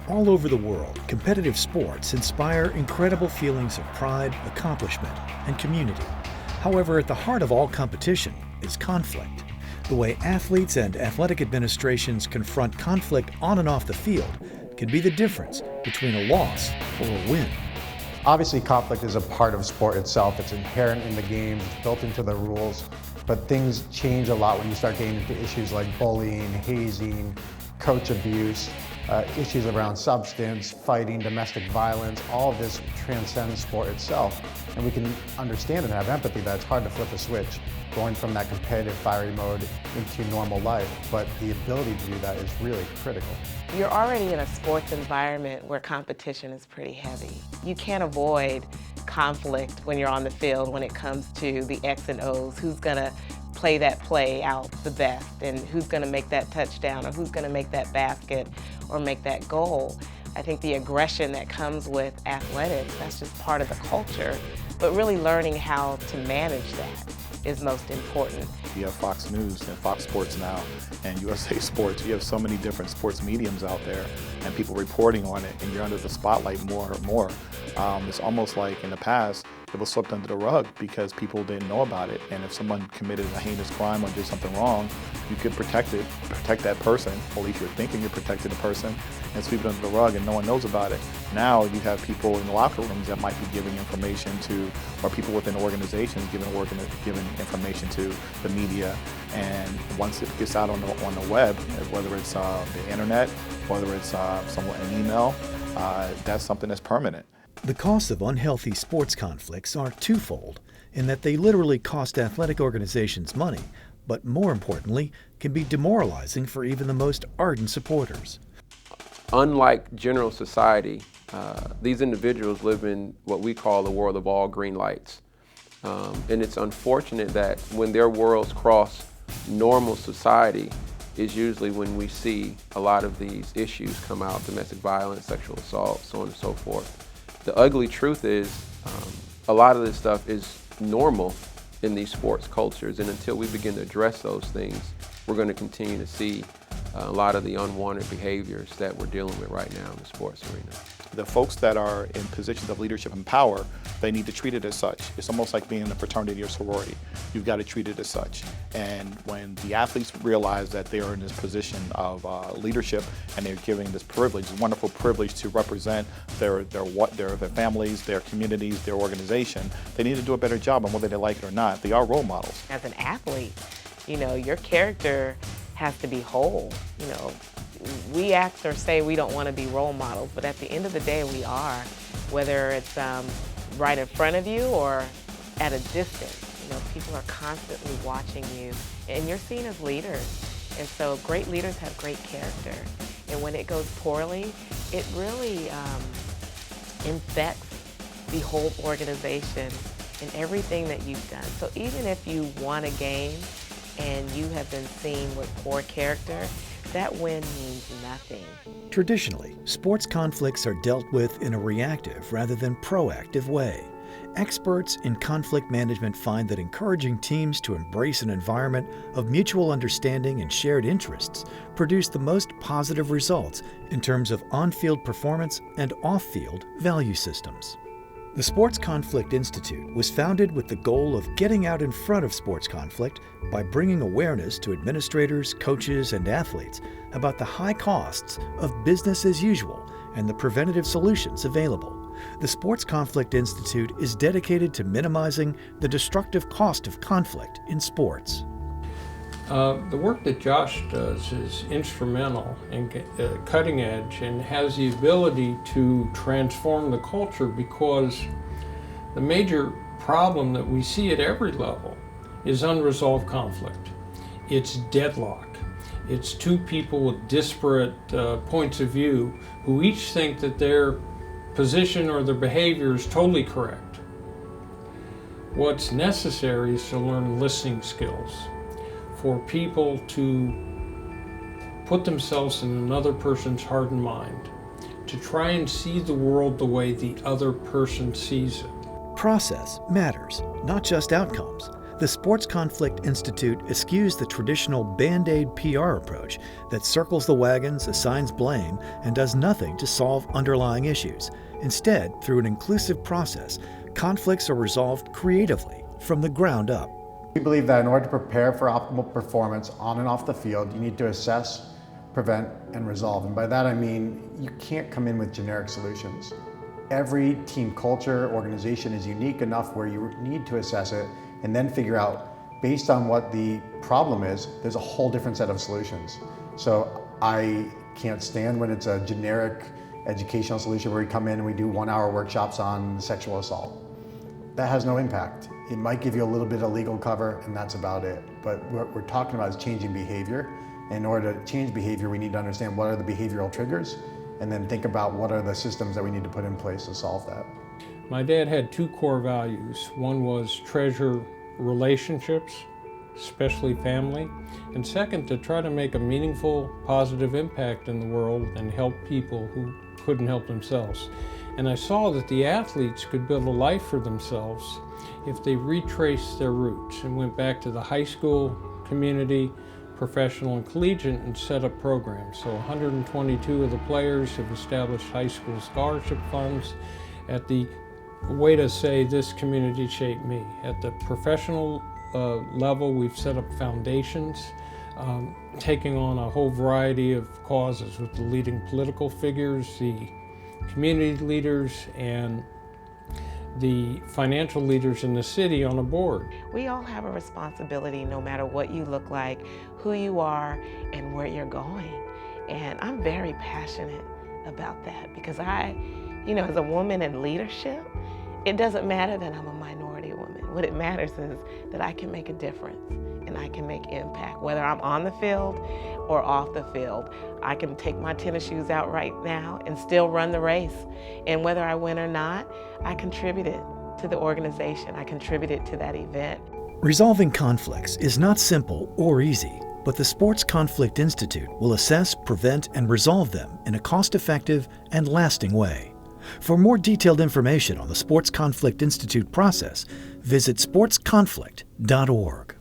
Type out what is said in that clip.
All over the world, competitive sports inspire incredible feelings of pride, accomplishment, and community. However, at the heart of all competition is conflict. The way athletes and athletic administrations confront conflict on and off the field can be the difference between a loss or a win. Obviously, conflict is a part of sport itself. It's inherent in the games, it's built into the rules, but things change a lot when you start getting into issues like bullying, hazing, coach abuse, issues around substance, fighting, domestic violence. All of this transcends sport itself. And we can understand and have empathy that it's hard to flip a switch, going from that competitive fiery mode into normal life. But the ability to do that is really critical. You're already in a sports environment where competition is pretty heavy. You can't avoid conflict when you're on the field when it comes to the X and O's. Who's gonna play that play out the best, and who's gonna make that touchdown, or who's gonna make that basket or make that goal. I think the aggression that comes with athletics, that's just part of the culture, but really learning how to manage that is most important. You have Fox News and Fox Sports now and USA Sports. You have so many different sports mediums out there and people reporting on it, and you're under the spotlight more and more. It's almost like in the past, it was swept under the rug because people didn't know about it. And if someone committed a heinous crime or did something wrong, you could protect that person, or at least you're thinking you're protecting the person, and sweep it under the rug and no one knows about it. Now you have people in the locker rooms that might be giving information to, or people within organizations giving information to the media. And once it gets out on the web, whether it's the internet, whether it's an email, that's something that's permanent. The costs of unhealthy sports conflicts are twofold in that they literally cost athletic organizations money, but more importantly, can be demoralizing for even the most ardent supporters. Unlike general society, these individuals live in what we call the world of all green lights. And it's unfortunate that when their worlds cross normal society is usually when we see a lot of these issues come out: domestic violence, sexual assault, so on and so forth. The ugly truth is a lot of this stuff is normal in these sports cultures, and until we begin to address those things, we're going to continue to see a lot of the unwanted behaviors that we're dealing with right now in the sports arena. The folks that are in positions of leadership and power, they need to treat it as such. It's almost like being in a fraternity or sorority. You've got to treat it as such. And when the athletes realize that they are in this position of leadership and they're giving this privilege, this wonderful privilege to represent their families, their communities, their organization, they need to do a better job on whether they like it or not. They are role models. As an athlete, your character has to be whole. We act or say we don't want to be role models, but at the end of the day, we are, whether it's right in front of you or at a distance. People are constantly watching you, and you're seen as leaders. And so great leaders have great character. And when it goes poorly, it really infects the whole organization and everything that you've done. So even if you won a game and you have been seen with poor character, that win means nothing. Traditionally, sports conflicts are dealt with in a reactive rather than proactive way. Experts in conflict management find that encouraging teams to embrace an environment of mutual understanding and shared interests produce the most positive results in terms of on-field performance and off-field value systems. The Sports Conflict Institute was founded with the goal of getting out in front of sports conflict by bringing awareness to administrators, coaches, and athletes about the high costs of business as usual and the preventative solutions available. The Sports Conflict Institute is dedicated to minimizing the destructive cost of conflict in sports. The work that Josh does is instrumental and cutting edge, and has the ability to transform the culture, because the major problem that we see at every level is unresolved conflict. It's deadlock. It's two people with disparate points of view who each think that their position or their behavior is totally correct. What's necessary is to learn listening skills, for people to put themselves in another person's heart and mind, to try and see the world the way the other person sees it. Process matters, not just outcomes. The Sports Conflict Institute eschews the traditional Band-Aid PR approach that circles the wagons, assigns blame, and does nothing to solve underlying issues. Instead, through an inclusive process, conflicts are resolved creatively from the ground up. We believe that in order to prepare for optimal performance on and off the field, you need to assess, prevent, and resolve. And by that I mean you can't come in with generic solutions. Every team culture, organization is unique enough where you need to assess it and then figure out, based on what the problem is, there's a whole different set of solutions. So I can't stand when it's a generic educational solution where we come in and we do 1-hour workshops on sexual assault. That has no impact. It might give you a little bit of legal cover and that's about it. But what we're talking about is changing behavior. In order to change behavior, we need to understand what are the behavioral triggers and then think about what are the systems that we need to put in place to solve that. My dad had 2 core values. One was treasure relationships, especially family, and second, to try to make a meaningful, positive impact in the world and help people who couldn't help themselves. And I saw that the athletes could build a life for themselves if they retraced their roots and went back to the high school community, professional and collegiate, and set up programs. So 122 of the players have established high school scholarship funds. At the way to say this community shaped me. At the professional level, we've set up foundations, taking on a whole variety of causes with the leading political figures, the community leaders, and the financial leaders in the city on a board. We all have a responsibility, no matter what you look like, who you are, and where you're going. And I'm very passionate about that because as a woman in leadership, it doesn't matter that I'm a minority woman. What it matters is that I can make a difference and I can make impact, whether I'm on the field or off the field. I can take my tennis shoes out right now and still run the race. And whether I win or not, I contributed to the organization. I contributed to that event. Resolving conflicts is not simple or easy, but the Sports Conflict Institute will assess, prevent, and resolve them in a cost-effective and lasting way. For more detailed information on the Sports Conflict Institute process, visit sportsconflict.org.